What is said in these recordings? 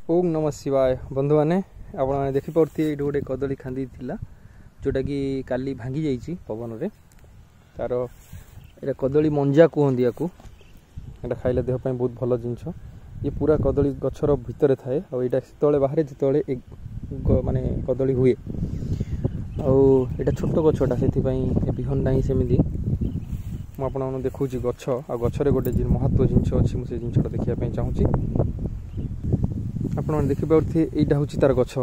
ओम नमः शिवाय बंधु मैंने आपने देखिपे ये गोटे कदली खांदी जोटा कि काली भांगी जाइए पवन रे तार ये कदली मंजा कहते या खाइले देहपाई बहुत भल जिनस ये पूरा कदली गचर भितर थाए आईटा से बाहर जो माने कदली हुए आटा छोट गछटा से बिहनटा ही सेमती मुझे देखा गछ आ गचर गोटे महत्व जिनस अच्छी मुझे जिनसा देखा चाहूँगी आपण देखिपे यहाँ हूँ तार गछ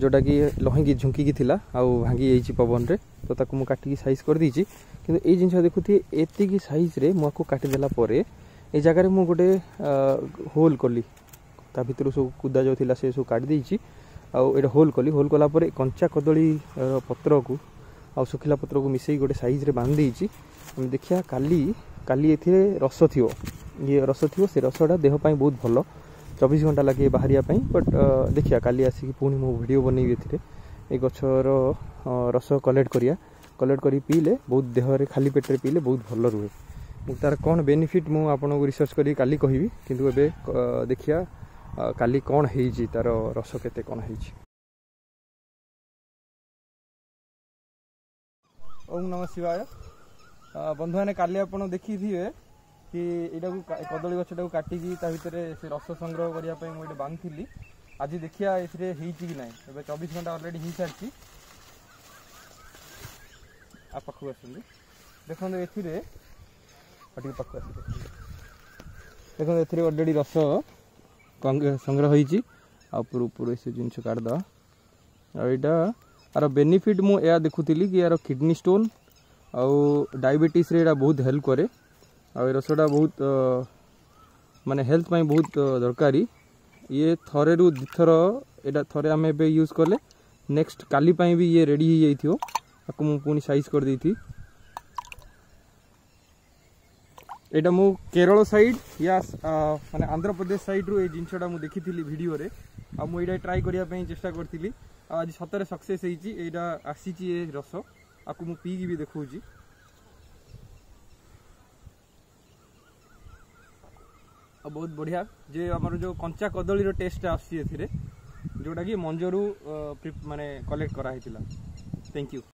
जोटा कि लहींकी झुंकी थी भांगी जाइए पवन रे तो ताकू मु काटिकी साइज कर देछि किंतु ए जिनस देखुथि एतिकी साइज रे मु आको काटिदेला परे ए जगह रे मु गोटे होल कली ता भितर सब कुदा जाउथिला से सब काट देछि आ एटा होल कला परे कंचा कदली पत्र को आ सुखिला पत्र को मिसई गोटे साइज रे बांध देछि हम देखिया काली काली एथिरे रस थियो ये रस थियो से रसटा देह पई बहुत भलो 24 घंटा लगे बाहरिया बट देखिया काली आसिक पुणी मो वीडियो बनैबी ए गछर रस कलेक्ट करी पीले बहुत देह रे खाली पेट रे पीले बहुत भल रुहे तार कौन बेनिफिट मु आपन को रिसर्च करी काली कहबी किंतु एबे देखिया काली कौन हेजी तार रस केते कौन हेजी। ओम नमः शिवाय बंधु मैंने काली आपन देखी थी कि यहाँ कदली गछटा को काटिकी भितर से रस संग्रह करने मुझे बांधी आज देखिया कि ना 24 घंटा अलरेडी हो सारी पाख देखो ये पाख देखो ये अलरेडी रस संग्रह होपूर से जिन काटद आईटा यार बेनिफिट मुझे देखुली कि यार किडनी स्टोन आउ डायबिटीज रे बहुत हेल्प करे आ रसटा बहुत माने हेल्थ पाई बहुत दरकारी ये थरे रु दिथर एटा थरे आम ए यूज कले नेक्स्ट काली पाई भी ये रेडी हो जाइथियो आपको मु पुनी साइज कर देथि एटा मु केरल साइड या माने आंध्र प्रदेश साइड रु ए जिनसटा मु देखिथिली वीडियो रे आ मु एटा ट्राई करिया पई चेष्टा करथिली आज सतरे सक्सेस हेची एटा आसीची ए रस आपको मु पी भी देखौची बहुत बढ़िया जे आमर जो कंचा कदली रो टेस्ट आसी जोटा कि मंजरू माने कलेक्ट करा थैंक यू।